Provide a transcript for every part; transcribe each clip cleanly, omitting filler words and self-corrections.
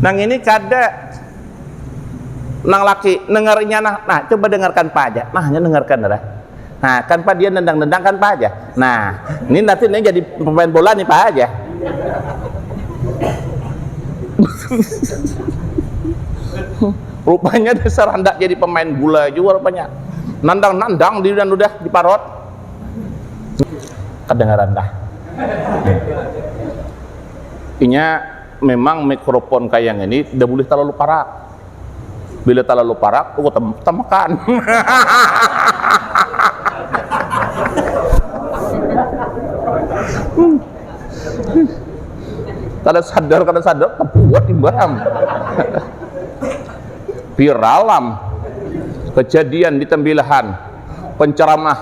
Nang ini kada nang laki dengarnya nah coba dengarkan Pak aja. Nah, hanya dengarkan dah. Nah, kan Pak dia nendang-nendang kan Pak aja. Nah, ini nanti ini jadi pemain bola nih Pak aja. Rupanya dasar hendak jadi pemain bola juga rupanya. Nandang-nandang di dan udah diparot. Kedengaran dah. Inya memang mikrofon kayak ini tidak boleh terlalu parak. Bila terlalu parak, temakan. Kada sadar, kebuat imbam. Viralam kejadian di Tembilahan, penceramah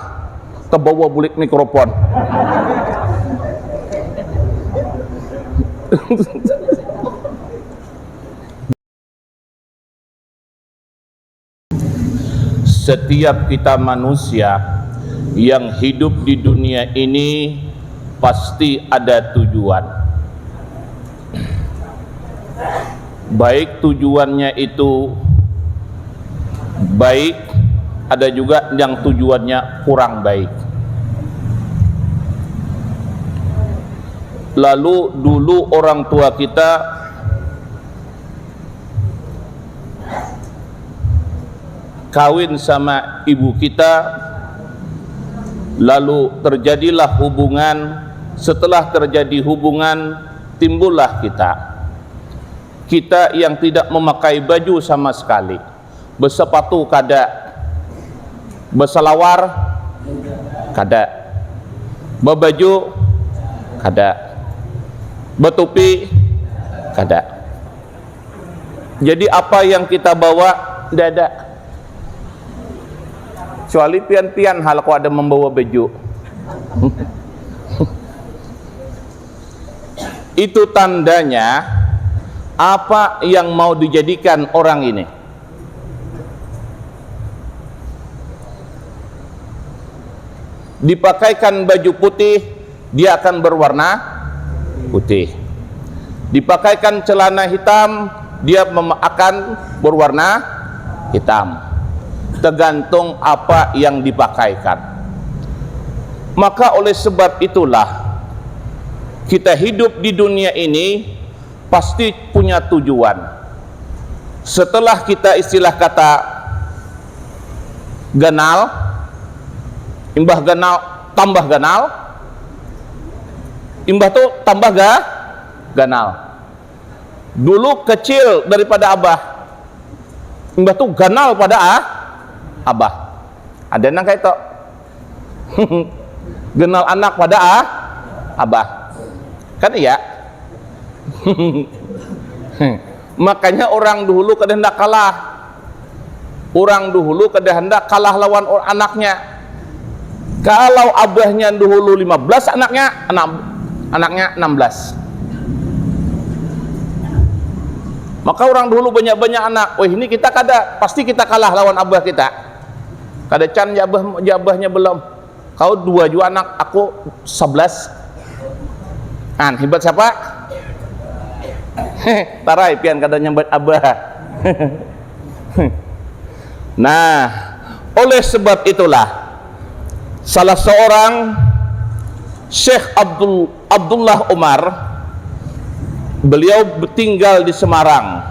kebawa bulik mikrofon. Setiap kita manusia yang hidup di dunia ini pasti ada tujuan. Baik tujuannya itu baik, ada juga yang tujuannya kurang baik. Lalu dulu orang tua kita kawin sama ibu kita, lalu terjadilah hubungan. Setelah terjadi hubungan, timbullah kita yang tidak memakai baju sama sekali, bersepatu kada, berselawar kada, berbaju kada, bertopi kada. Jadi apa yang kita bawa tidak ada, kecuali pian-pian hal kau ada membawa baju. Itu tandanya apa yang mau dijadikan orang ini. Dipakaikan baju putih, dia akan berwarna putih. Dipakaikan celana hitam, dia akan berwarna hitam. Tergantung apa yang dipakaikan. Maka oleh sebab itulah kita hidup di dunia ini pasti punya tujuan. Setelah kita istilah kata ganal, imbah ganal tambah ganal, imbah tuh tambah ganal. Dulu kecil daripada abah, imbah tuh ganal pada abah. Ada nang kayak itu ganal anak pada abah kan iya. Makanya orang dulu kada hendak kalah, orang dulu kada hendak kalah lawan anaknya. Kalau abahnya dulu 15, anaknya 16. Maka orang dulu banyak-banyak anak. Wah, ini kita pasti kita kalah lawan abah kita. Kada can jabahnya belum. Kau 2 juga anak, aku 11. Hebat siapa? Tarai pian kada nyambat abah. Nah, oleh sebab itulah salah seorang Syekh Abdullah Umar, beliau tinggal di Semarang.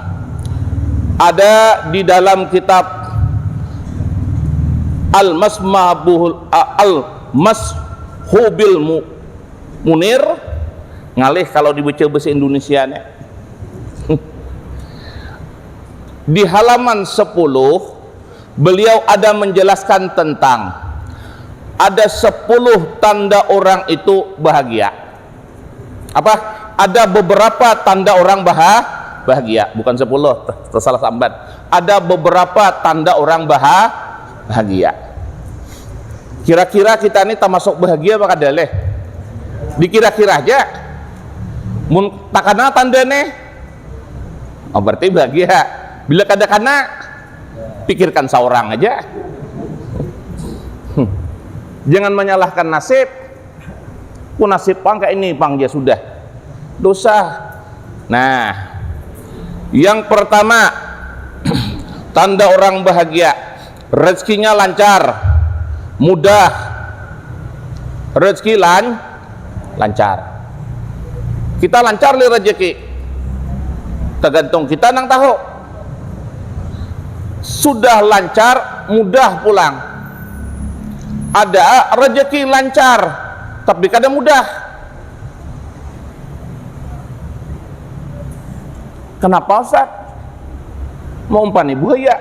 Ada di dalam kitab Al-Mashubil Munir, ngalih kalau dibaca bahasa Indonesianya. Di halaman 10 beliau ada menjelaskan tentang ada 10 tanda orang itu bahagia. Apa? Ada beberapa tanda orang bahagia, bukan 10, tersalah sambat. Ada beberapa tanda orang bahagia. Kira-kira kita ini termasuk bahagia apa kada leh? Dikira-kira aja. Mun takana tandane, oh berarti bahagia. Bila kada-kana, pikirkan seorang aja. Jangan menyalahkan nasib. Nasib pang kayak ini pang ya sudah dosa. Nah, Yang pertama, tanda orang bahagia, rezekinya lancar, mudah, rezeki lancar. Kita lancar li rezeki, tergantung kita nang tahu. Sudah lancar, mudah pulang. Ada rezeki lancar, tapi kadang mudah. Kenapa Ustaz? Mau umpani buaya.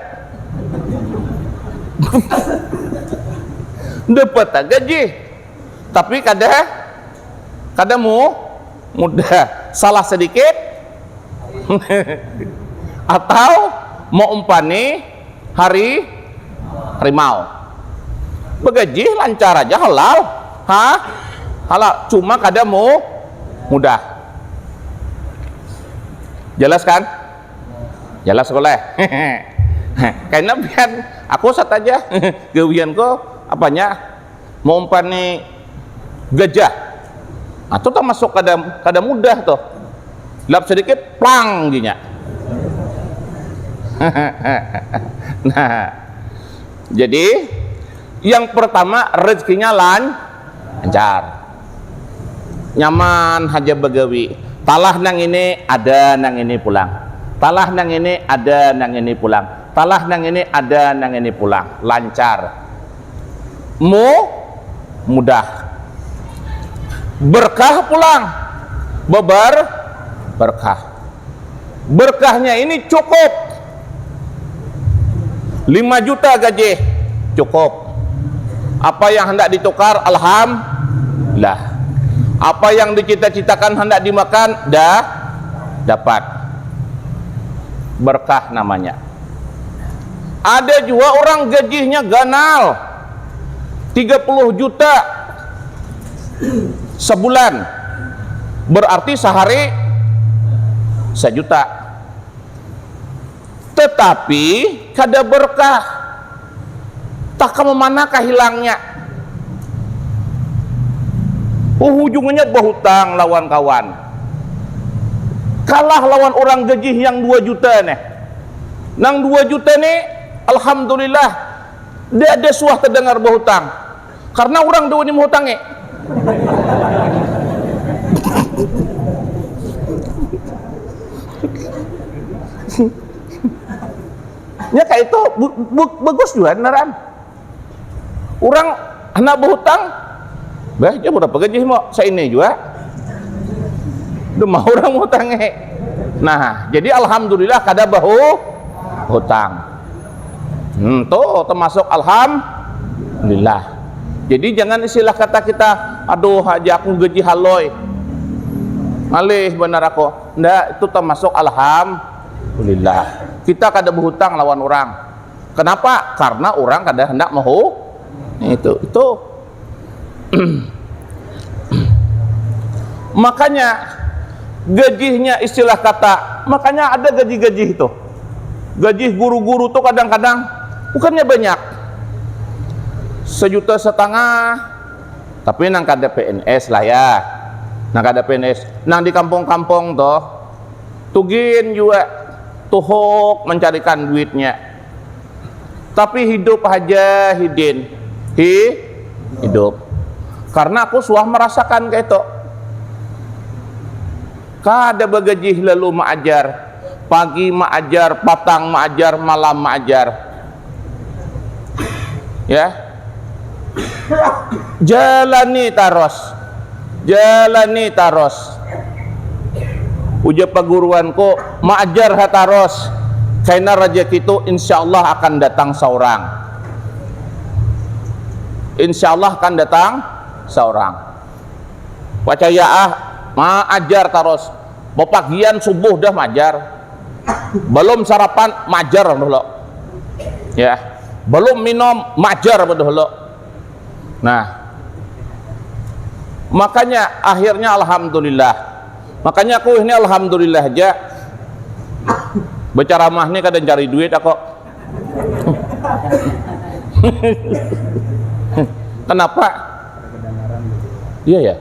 Dapat gaji, tapi kadang mudah. Salah sedikit atau mau umpani harimau. Begaji lancar aja, halal. Halal, cuma kadang mudah. Jelas kan? Jelas boleh. Karena biar aku sat aja gawian ko apanya mau umpani gajah. Atau tak masuk kada mudah tuh. Lap sedikit plang ginya. Nah, jadi yang pertama rezekinya lancar, nyaman haja begawi. Talah nang ini ada, nang ini pulang. Talah nang ini ada, nang ini pulang. Talah nang ini ada, nang ini pulang. Lancar, mudah, berkah pulang, berkah. Berkahnya ini cukup. 5 juta gaji cukup. Apa yang hendak ditukar, alhamdulillah. Apa yang dicita-citakan hendak dimakan, dapat. Berkah namanya. Ada juga orang gajinya ganal 30 juta sebulan, berarti sehari 1 juta, tetapi kada berkah. Tak kemanakah hilangnya? Ujungnya berhutang lawan kawan, kalah lawan orang gaji yang 2 juta nih. Nang 2 juta nih, alhamdulillah dia ada suah terdengar berhutang, karena orang dua ini menghutangnya. Ya kayak itu bagus juga beneran. Orang anak berhutang, bah, dia berapa gaji mau? Saya ini juga. Udah mau orang hutangnya. Nah, jadi alhamdulillah kada hutang. Tuh termasuk alhamdulillah. Jadi jangan istilah kata kita, aduh aja aku gaji haloi. Malih benar aku. Ndak, itu termasuk alhamdulillah. Kita kada berhutang lawan orang. Kenapa? Karena orang kada hendak mau. Itu. Makanya gajinya istilah kata, makanya ada gaji-gaji itu. Gaji guru-guru tuh kadang-kadang bukannya banyak, 1,5 juta, tapi nang kada PNS lah ya, nang kada PNS, nang di kampung-kampung toh tugin juga tuhuk mencarikan duitnya, tapi hidup aja hidup. Karena aku suah merasakan kayak itu, kada begaji lalu maajar, pagi maajar, patang maajar, malam maajar, ya. Jalani taros. Uja paguruanku maajar hataros, karena rezeki itu insyaallah akan datang seorang. Insyaallah akan datang seorang. Percaya maajar taros. Pagian subuh dah maajar. Belum sarapan maajar dulu. Ya. Belum minum maajar dulu. Nah. Makanya akhirnya alhamdulillah. Makanya aku ini alhamdulillah aja. Berceramah nih kadang cari duit aku. Kenapa? Iya ya.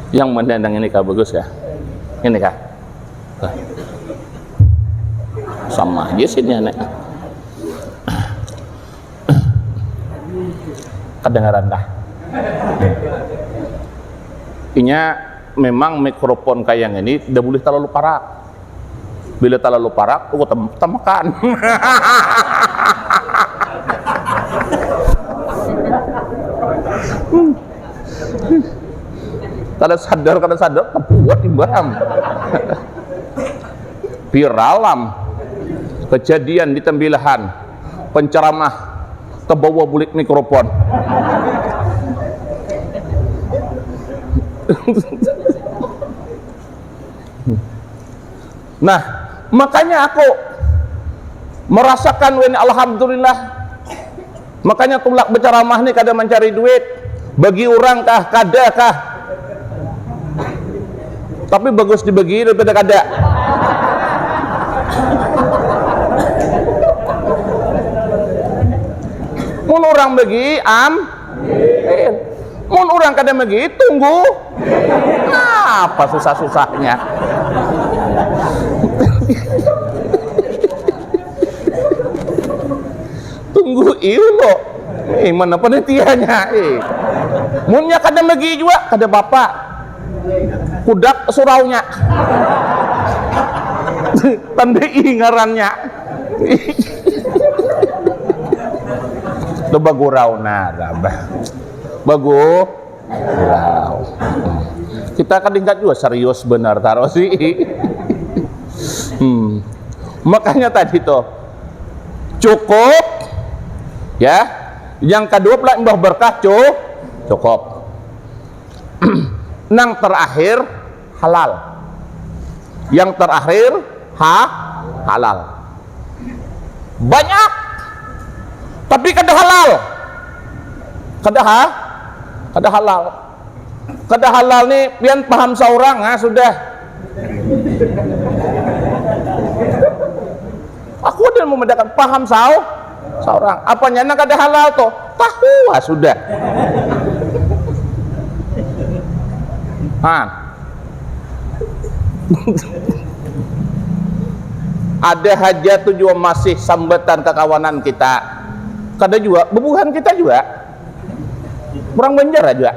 Yang mendandang ini kah bagus kah? Ini kah? Sama aja sini anak. Kedengaran dah. Inya memang mikrofon kayak yang ini tidak boleh terlalu parak. Bila terlalu parak, aku temakan. Kada sadar kebuat imbam. Viralam kejadian di Tembilahan, penceramah kebawa bulik mikrofon. Nah, makanya aku merasakan ini alhamdulillah. Makanya tulak berceramah nih kada mencari duit bagi orang kah kada kah, tapi bagus dibagi daripada kada. Mun orang bagi mun orang kada bagi tunggu. Apa susah-susahnya? Tunggu ilo. Mana penelitiannya? Munnya kada bagi juga kada bapak. Kudak suraunya. Tanda ingarannya. Lo bagurau bagurau. Kita kan tingkat juga serius benar taruh sih. Makanya tadi tuh cukup ya. Yang kedua pula mbah berkah cukup. Nang terakhir halal. Yang terakhir halal. Banyak tapi kada halal. Kada halal. Kada halal nih pian paham seorang sudah. Aku udah membedakan paham seorang. Apanya nak kada halal toh? Tahu sudah. Ada hajat tujuan masih sambatan kekawanan kita. Kada juga bebuhan kita juga. Orang Banjar juga.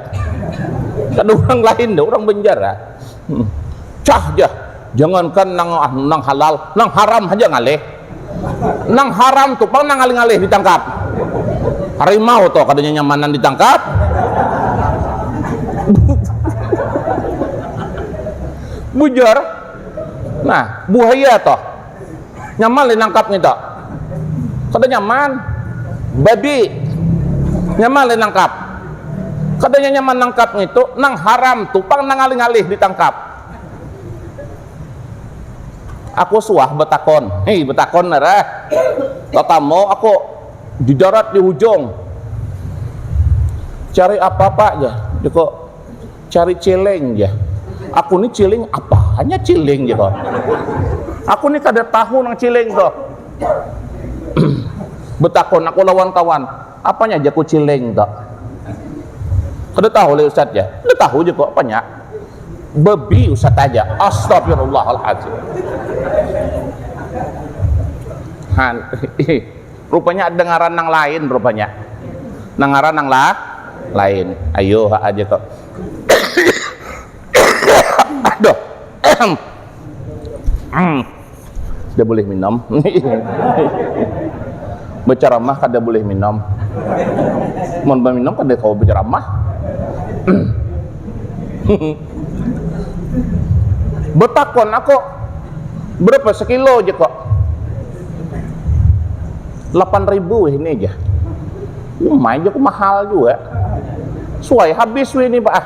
Kada orang lain dah, orang Banjar. Cah jah. Jangankan nang halal, nang haram aja ngalih. Nang haram tuh pang nang ngalih-ngalih ditangkap. Harimau tuh kadanya nyamanan ditangkap. Bujar. Nah, buaya toh. Nyaman ditangkap gitu. Kada nyaman. Babi nyaman ditangkap. Kadanya nyaman nangkap itu nang haram tuh pang nang ngalih-ngalih ditangkap. Aku suah betakon. Betakon nara. Tatamu aku di darat di ujung. Cari apa-apa aja. Joko cari celeng aja. Aku nih celeng apa? Hanya celeng gitu. Aku nih kada tahu nang celeng tuh. Betakon aku lawan kawan. Apanya aja ku celeng tuh. Kada tahu le ustaz ya. Kada tahu je kok apanya. Babi ustaz aja. Astagfirullahaladzim. Rupanya ada ngaran nang lain rupanya. Nangaran nang lain. Ayo aja kok. Aduh. Tidak boleh minum. Berceramah kada boleh minum. Mau minum kada kau berceramah. Betakon aku berapa sekilo aja kok. 8.000 ini aja. Lumayan aja mahal juga. Suai habis ini Pak.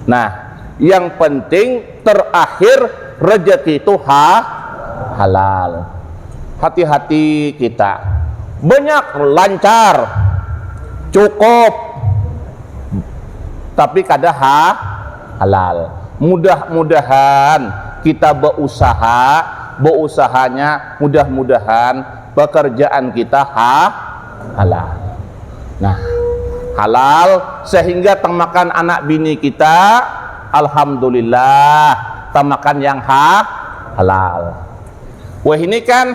Nah, yang penting terakhir rezeki itu halal. Hati-hati kita. Banyak lancar, cukup, tapi kada halal. Mudah-mudahan kita beusahanya mudah-mudahan pekerjaan kita halal. Nah, halal, sehingga temakan anak bini kita alhamdulillah temakan yang halal. Wah ini kan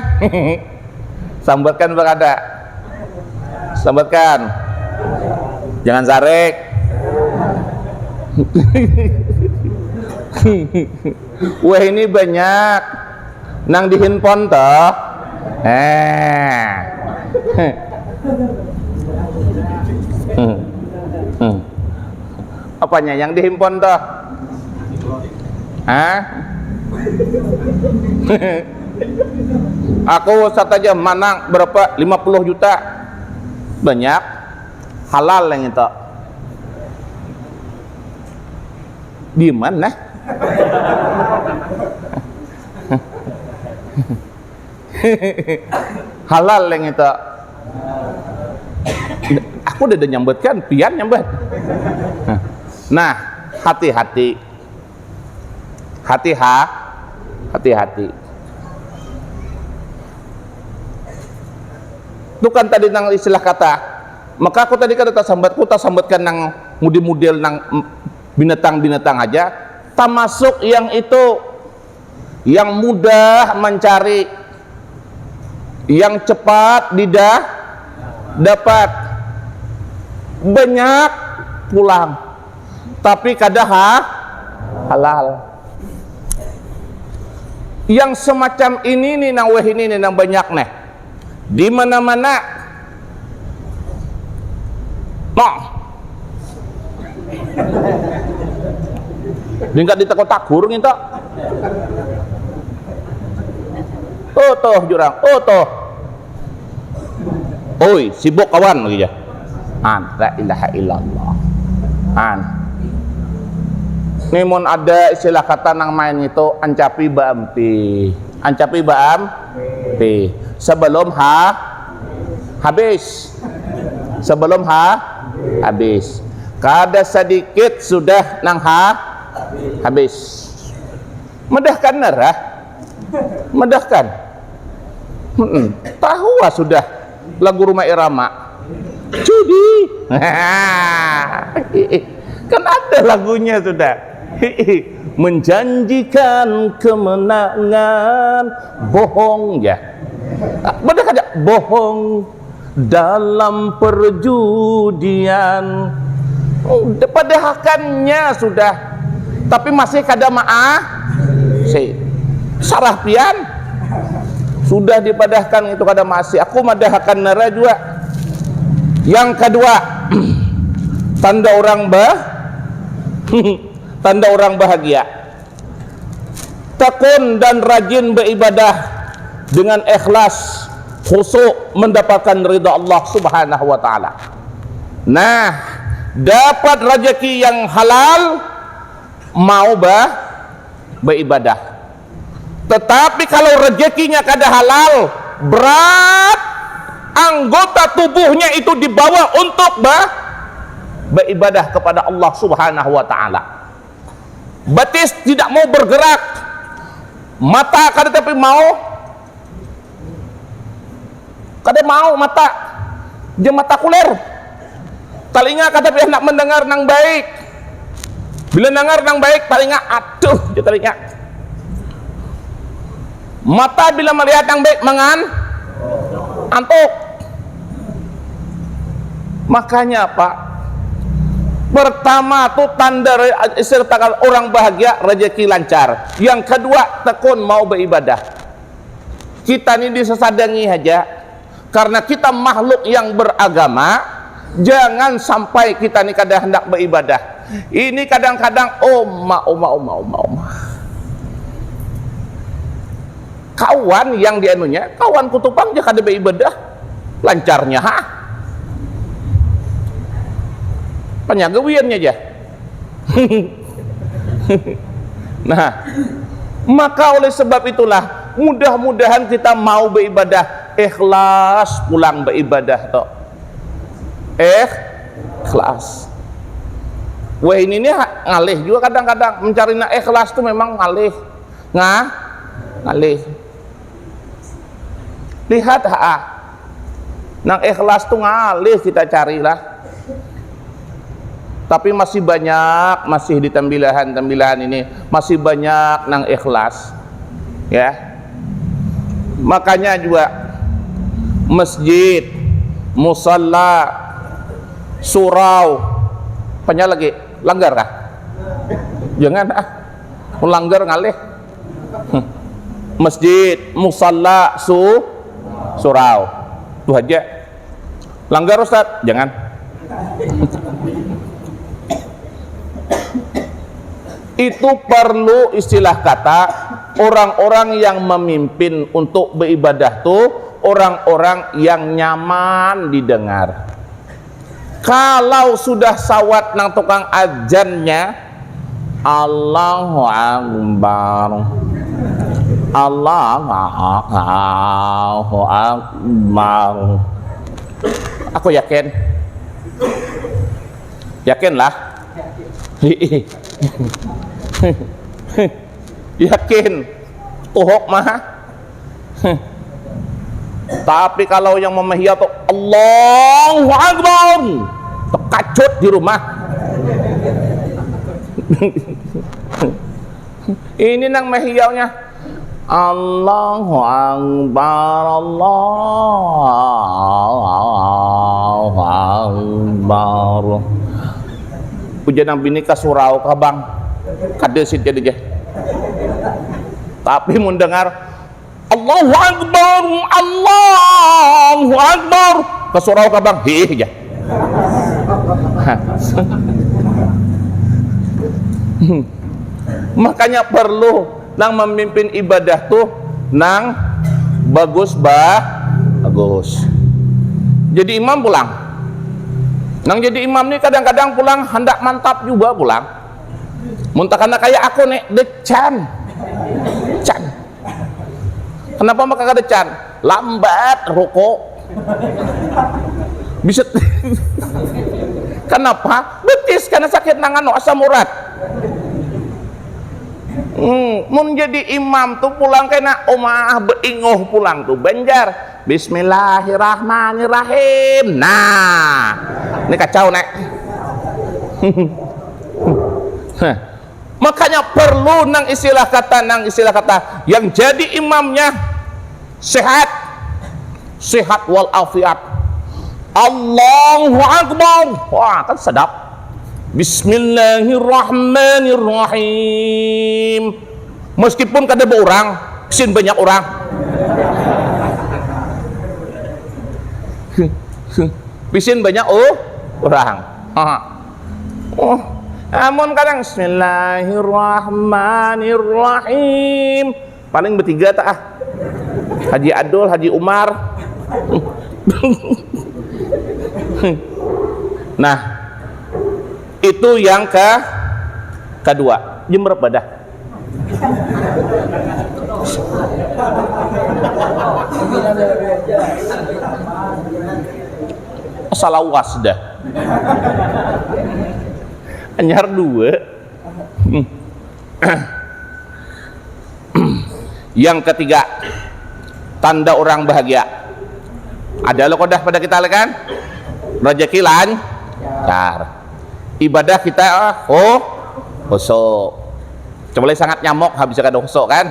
sambatkan berada, sambatkan, jangan zarek. Wah ini banyak nang di handphone toh. Apanya yang di handphone toh? Aku satu aja mana berapa 50 juta, banyak halal yang itu. Di mana? Halal yang itu. Aku udah nyambutkan, pian nyambut. Nah, hati-hati. Hati-hati. Itu kan tadi nang istilah kata. Maka aku tadi kata sambatkan nang model nang binatang-binatang aja, termasuk yang itu yang mudah mencari, yang cepat dapat, banyak pulang, tapi kadang halal. Yang semacam ini nih nang ini nih nang banyak nih di mana-mana. Tingkat di takur gitu. Oh toh jurang, oh toh. Oi, sibuk kawan lagi ya. La ilaha illallah. Namun ada istilah kata nang main itu ancapi baampi. Ancapi baampi. Sebelum habis. Sebelum habis. Kada sedikit sudah nang habis. Medahkan nerah. Medahkan. Tahu sudah lagu Rumah Irama. Judi. Kan ada lagunya sudah. Menjanjikan kemenangan, bohong ya. Benar aja bohong dalam perjudian. Padahakannya sudah, tapi masih kada sarah pian sudah dipadahkan itu kada masih. Aku madahkan nara juga. Yang kedua, tanda orang bahagia, tekun dan rajin beribadah dengan ikhlas, khusyuk, mendapatkan ridha Allah Subhanahu wa taala. Nah, dapat rezeki yang halal, mau beribadah. Tetapi kalau rezekinya kada halal, berat anggota tubuhnya itu dibawa untuk beribadah kepada Allah Subhanahu wa taala. Betis tidak mau bergerak, mata kada tapi kada mau mata, dia mata kuler. Telinga kada tapi hendak mendengar nang baik. Bila dengar nang baik, telinga aduh dia telinga. Mata bila melihat yang baik antuk. Makanya Pak, pertama tuh tanda serta orang bahagia rezeki lancar. Yang kedua tekun mau beribadah. Kita ini disesadangi aja karena kita makhluk yang beragama. Jangan sampai kita ini kadang hendak beribadah. Ini kadang-kadang oma. Kawan yang dianunya, kawan kutupang dia kada beribadah, lancarnya penyagawiannya aja. Nah, maka oleh sebab itulah mudah-mudahan kita mau beribadah ikhlas pulang beribadah toh. Ikhlas. Wah ini nih ngalih juga kadang-kadang mencari ikhlas tuh memang ngalih. Ngalih. Lihat nang ikhlas tuh ngalih kita carilah. tapi masih banyak, masih di tambilahan ini masih banyak nang ikhlas ya. Makanya juga masjid, musalla, surau, apanya lagi langgar kah? Jangan melanggar ngalih. Masjid, musalla, surau, itu aja. Langgar Ustaz? Jangan. Itu perlu istilah kata orang-orang yang memimpin untuk beribadah tuh orang-orang yang nyaman didengar. Kalau sudah sawat nang tukang ajannya Allahu Akbar, Allahu Akbar, aku yakinlah yakin tuhok mah. Tapi kalau yang memahiyat tuh Allahu Akbar, terkacut di rumah. Ini nang mahiyaunya Allahu Akbar, Allahu Akbar. Ujian nang bini ka surau ka bang kadesit jadi je. Tapi mun dengar Allahu Akbar, Allahu Akbar ke surau ka bang hih ya. Makanya perlu nang memimpin ibadah tuh nang bagus. Jadi imam pulang. Nang jadi imam nih kadang-kadang pulang hendak mantap juga pulang. Muntakana kayak aku nih decan. Kenapa maka decan? Lambat rokok. Bisa. Kenapa? Betis karena sakit nangan asam urat. Mun jadi imam tuh pulang kena omah beingoh pulang tuh banjar Bismillahirrahmanirrahim. Nah, ini kacau nek. Makanya perlu nang istilah kata yang jadi imamnya sehat walafiat. Allahu Akbar. Wah, kan sedap. Bismillahirrahmanirrahim. Meskipun kada berorang, sin banyak orang. Bisin banyak orang. Amun kadang Bismillahirrahmanirrahim. Paling bertiga tak Haji Adul, Haji Umar. Nah, itu yang kedua. Jam berapa dah? Salawas dah. Anyar dua. Yang ketiga, tanda orang bahagia. Ada lo kodah pada kita kan? Rezeki lancar. Ibadah kita khusyuk. Coba sangat nyamuk habis kada khusyuk kan?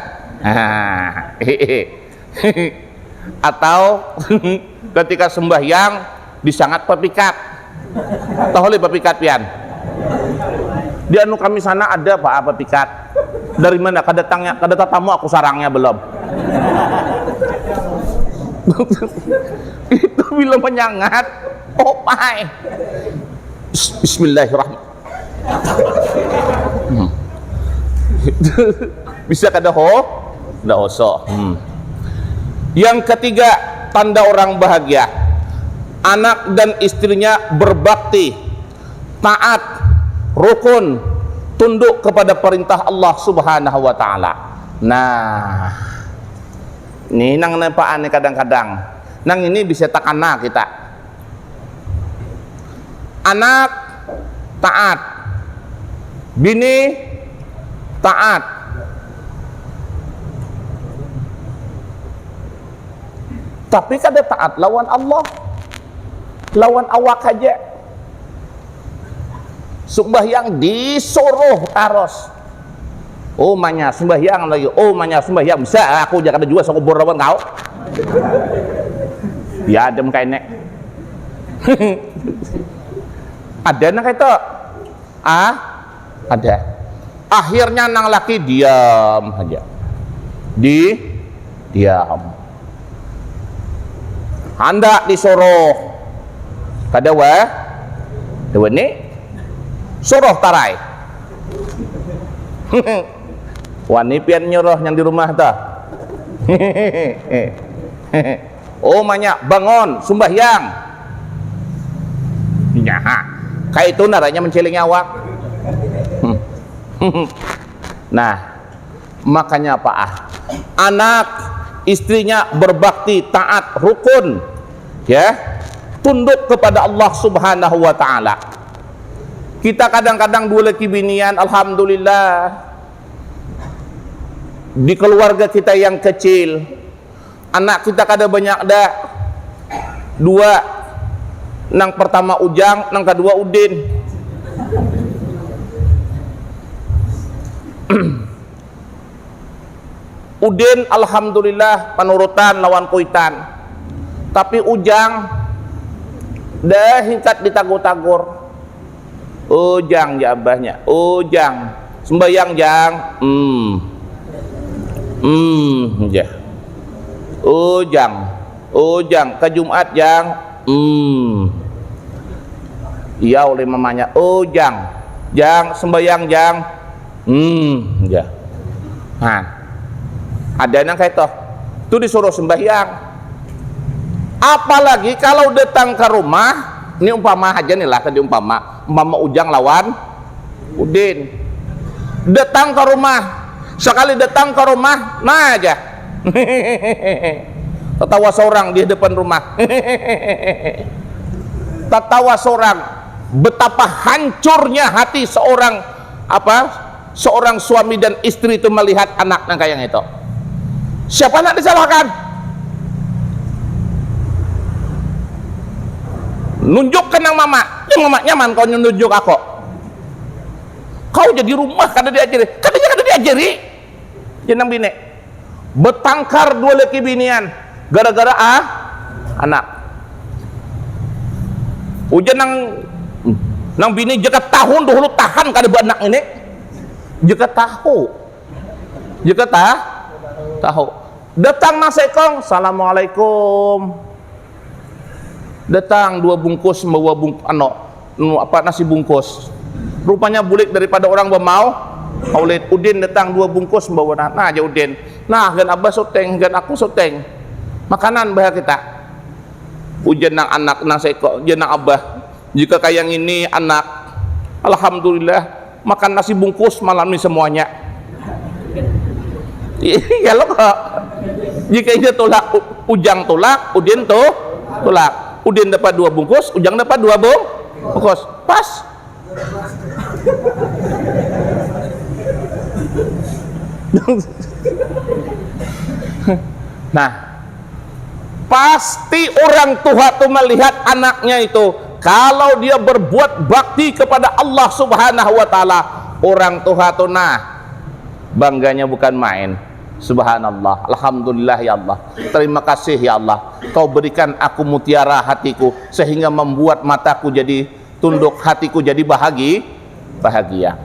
Atau ketika sembahyang disangat pepikat. Tahu le pepikat pian? Di anu kami sana ada Pak pepikat. Dari mana? Kada tamu aku sarangnya belum. Itu bila menyangat opai. Bismillahirrahmanirrahim. Bisa kada hoso. Yang ketiga, tanda orang bahagia. Anak dan istrinya berbakti, taat, rukun, tunduk kepada perintah Allah Subhanahu wa taala. Nah, ini nang nepaan kadang-kadang. Nang ini bisa takana kita. Anak taat, bini taat, tapi kada taat lawan Allah, lawan awak aja. sembahyang disuruh taros. Oh manya sembahyang lagi, oh manya sembahyang bisa aku jangan ada juga sokobor lawan kau. Ya adem kayak nek. Ada nang itu? Ada. Akhirnya nang laki diam aja. Diam. Hendak disuruh. Kada dewa ni suruh tarai. Wani pian nyuruh yang di rumah ta. Oh banyak bangun sembahyang. Nyaha. Kayak itu naranya menceling awak. Nah, makanya apa anak istrinya berbakti taat rukun, ya, tunduk kepada Allah Subhanahu wa taala. Kita kadang-kadang dua laki binian, alhamdulillah, di keluarga kita yang kecil, anak kita kada banyak dah. Dua, nang pertama Ujang, nang kedua Udin. Udin alhamdulillah penurutan lawan kuitan, tapi Ujang dah hingkat ditagur-tagur. Ujang jabahnya, Ujang sembayang jang, ya. Ujang ke Jumat jang, iya oleh mamanya, Ujang sembayang jang, ya. Nah, ada nang kayak itu disuruh sembahyang. Apalagi kalau datang ke rumah, ini umpama aja nih lah tadi umpama Ujang lawan Udin. Datang ke rumah, sekali datang ke rumah, nah aja. Tertawa seorang di depan rumah. Tertawa seorang. Betapa hancurnya hati seorang seorang suami dan istri itu melihat anaknya kayak itu. Siapa nak disalahkan? Nunjukkan nang mama, yang mama nyaman kau nunjuk aku. Kau jadi rumah kada diajari, jenang bini. Betangkar dua laki binian, gara-gara anak. Ujian nang bini jika tahun dulu tahan kada anak ini, jika tahu, tahu. Datang nasekong, assalamualaikum. Datang dua bungkus bawa nasi bungkus. Rupanya bulik daripada orang bermau. Maulid Udin datang dua bungkus bawa nah aja Udin. Nah gan abah soteng, gan aku soteng. Makanan bah kita. Ujian nang anak nang seko, ujian nang abah. Jika kayak ini anak, alhamdulillah makan nasi bungkus malam ini semuanya. Iya loh kok. Jika ini tolak Ujang tolak, Udin tolak. Udin dapat dua bungkus, Ujang dapat dua bungkus. Pas. Nah, pasti orang tua tuh melihat anaknya itu, kalau dia berbuat bakti kepada Allah Subhanahu wa taala, orang tua tuh bangganya bukan main. Subhanallah, alhamdulillah ya Allah, terima kasih ya Allah, kau berikan aku mutiara hatiku sehingga membuat mataku jadi tunduk, hatiku jadi bahagia.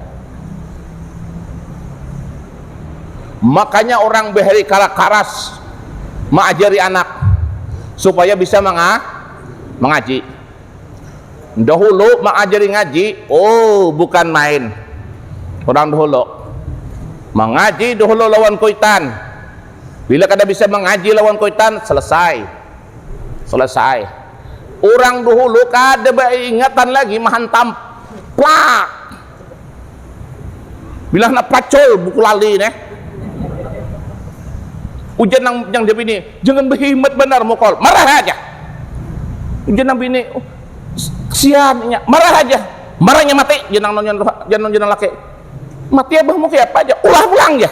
Makanya orang behari karas mengajari anak supaya bisa mengaji. Dahulu mengajari ngaji, bukan main. Orang dahulu mengaji dahulu lawan kuitan. Bila kada bisa mengaji lawan kuitan, selesai. Orang dahulu kada ingatan lagi mahantam plak. Bila nak pacul buku lali ujian yang dia bini, jangan berhimat benar mukol, marah aja. Ujian yang bini, kesiannya, marah aja, marahnya mati, jangan laki. Mati abah mau kayak apa aja, ulah pulang ya.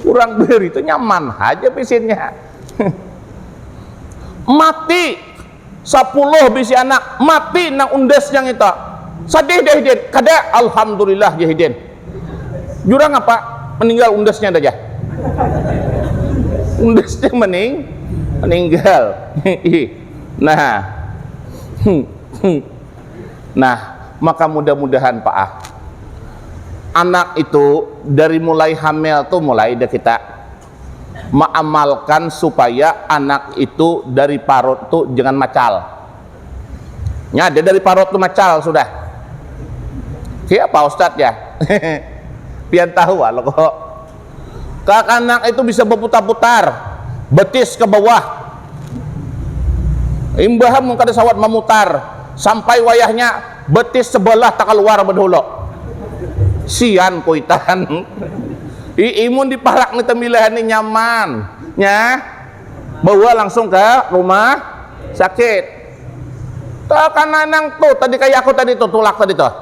Kurang beri itu nyaman aja pesinnya. Mati 10 bisi anak, mati nang undes yang itu. Sedih deh Hidin, kada alhamdulillah ya Hidin. Jurang apa? Meninggal undesnya aja. Undesnya meninggal. Nah. Nah, maka mudah-mudahan Pak anak itu dari mulai hamil tuh mulai dah kita mengamalkan supaya anak itu dari parut tuh jangan macal. Ya, dia dari parut tuh macal sudah. Siapa Ustadz ya? Pian tahu lo kok. Kak anak itu bisa berputar-putar, betis ke bawah. Imbah mun kada sawat memutar sampai wayahnya betis sebelah tak keluar bedolo. Sian kuitan. Imun dipalak ni temilahan ni nyaman nya bawa langsung ke rumah sakit. Tak kananang tuh tadi kayak aku tadi tuh tulak tadi tuh.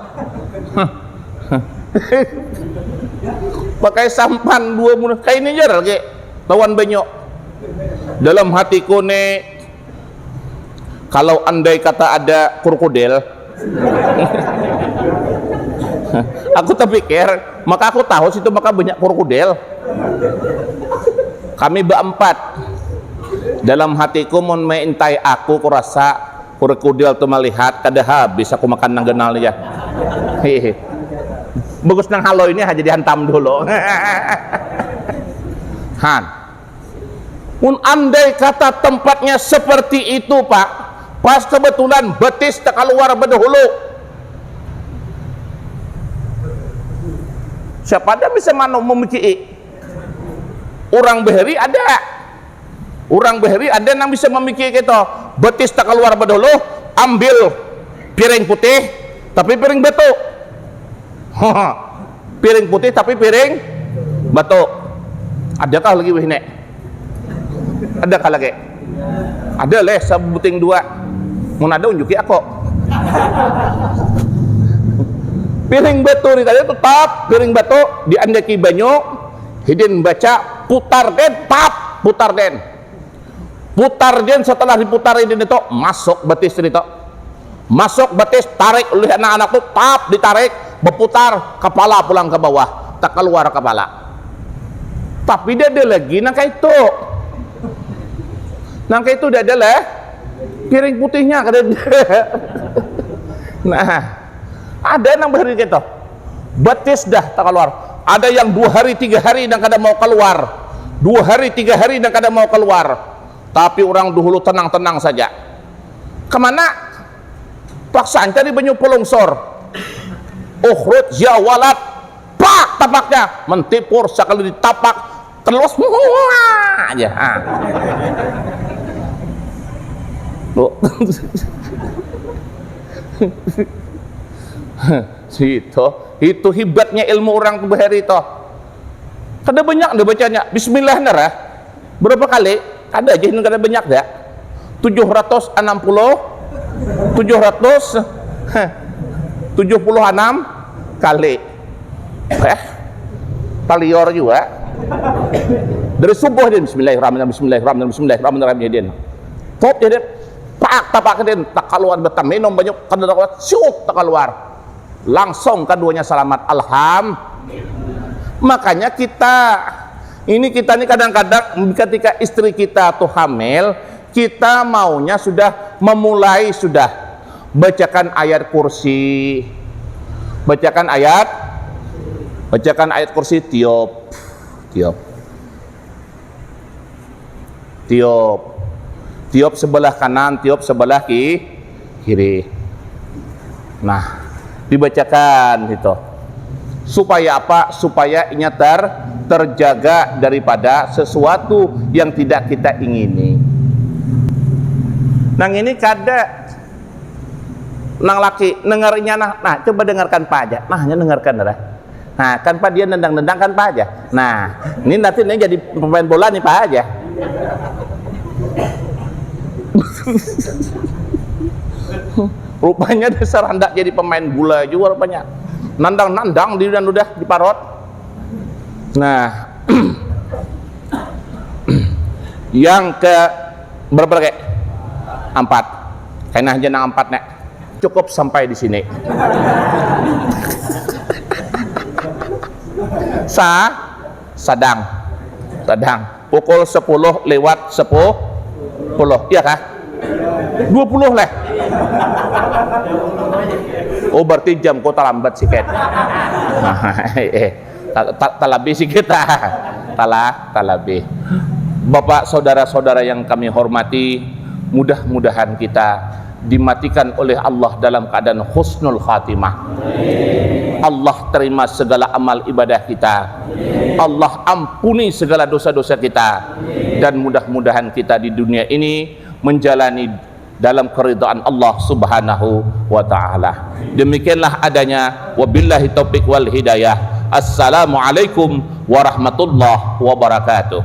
Pakai sampan 2 bulan kayak ini jar lagi tawan banyak dalam hatiku nih. Kalau andai kata ada krokodil, aku terpikir, maka aku tahu situ maka banyak krokodil. Kami berempat. Dalam hatiku mun mentai aku rasa krokodil tu melihat kada habis aku makan nang genal ya. Bagus nang halo ini aja dihantam dulu. Han. Mun andai kata tempatnya seperti itu, Pak. Pas kebetulan betis tak keluar berdahulu. Siapa ada bisa memikir? Orang beheri ada. Orang beheri ada yang bisa memikir gitu. Betis tak keluar berdahulu, ambil piring putih tapi piring batu. Piring putih tapi piring batu. Adakah lagi wihne? Adakah lagi? Ada leh sebuting 2. Mun ada unjuki aku. Piring batu ni tadi tetap piring batu diandaki banyu. Hidin baca putar den pap putar den. Putar den setelah diputar ini itu masuk betis itu. Masuk betis tarik oleh anak-anak itu tap ditarik berputar kepala pulang ke bawah tak keluar kepala. Tapi dia ada lagi nang kayak itu. Nang kayak itu dia ada lah piring putihnya kada. Nah, ada nang bahari gitu. Betis dah tak keluar. Ada yang 2 hari 3 hari dan kada mau keluar. 2 hari 3 hari dan kada mau keluar. Tapi orang dulu tenang-tenang saja. Kemana? Paksaan cari banyu pelongsor. Ukhrut ya walad. Pak tapaknya mentipur sekali ditapak terus aja. Itu hebatnya ilmu orang bahari itu. Kada banyak dah bacanya bismillah nara. Berapa kali? Ada aja yang kada banyak dah. 776 kali. Talior juga. Dari subuh dia bismillahirrahmanirrahim bismillahirrahmanirrahim bismillahirrahmanirrahim. Top dia pak tapak dia tak keluar betam minum banyak kada keluar siup tak keluar langsung keduanya selamat makanya kita ini kadang-kadang ketika istri kita tuh hamil kita maunya sudah memulai sudah bacakan ayat kursi bacakan ayat kursi tiup tiup sebelah kanan, tiup sebelah kiri. Nah, dibacakan itu. Supaya apa? Supaya inya terjaga daripada sesuatu yang tidak kita ingini. Nang ini kada nang laki dengarnya nah coba dengarkan Pak aja. Nah, hanya dengarkan dah. Nah, kan Pak dia nendang-nendang kan Pak aja. Nah, ini nanti ini jadi pemain bola nih Pak aja. Rupanya dasar hendak jadi pemain bola juga rupanya. Nandang-nandang di dan udah diparot. Nah, Yang ke berapa lagi? 4. Kena aja nang 4 nek. Cukup sampai di sini. Sadang. Pukul 10 lewat 10. Iya kah? 20 lah. Oh berarti jam kau terlambat sikit. Talabi sikit talabi. Bapak saudara-saudara yang kami hormati, mudah-mudahan kita dimatikan oleh Allah dalam keadaan husnul khatimah. Allah terima segala amal ibadah kita. Allah ampuni segala dosa-dosa kita, dan mudah-mudahan kita di dunia ini menjalani dalam keridhaan Allah Subhanahu wa taala. Demikianlah adanya, wabillahi taufik wal hidayah. Assalamualaikum warahmatullahi wabarakatuh.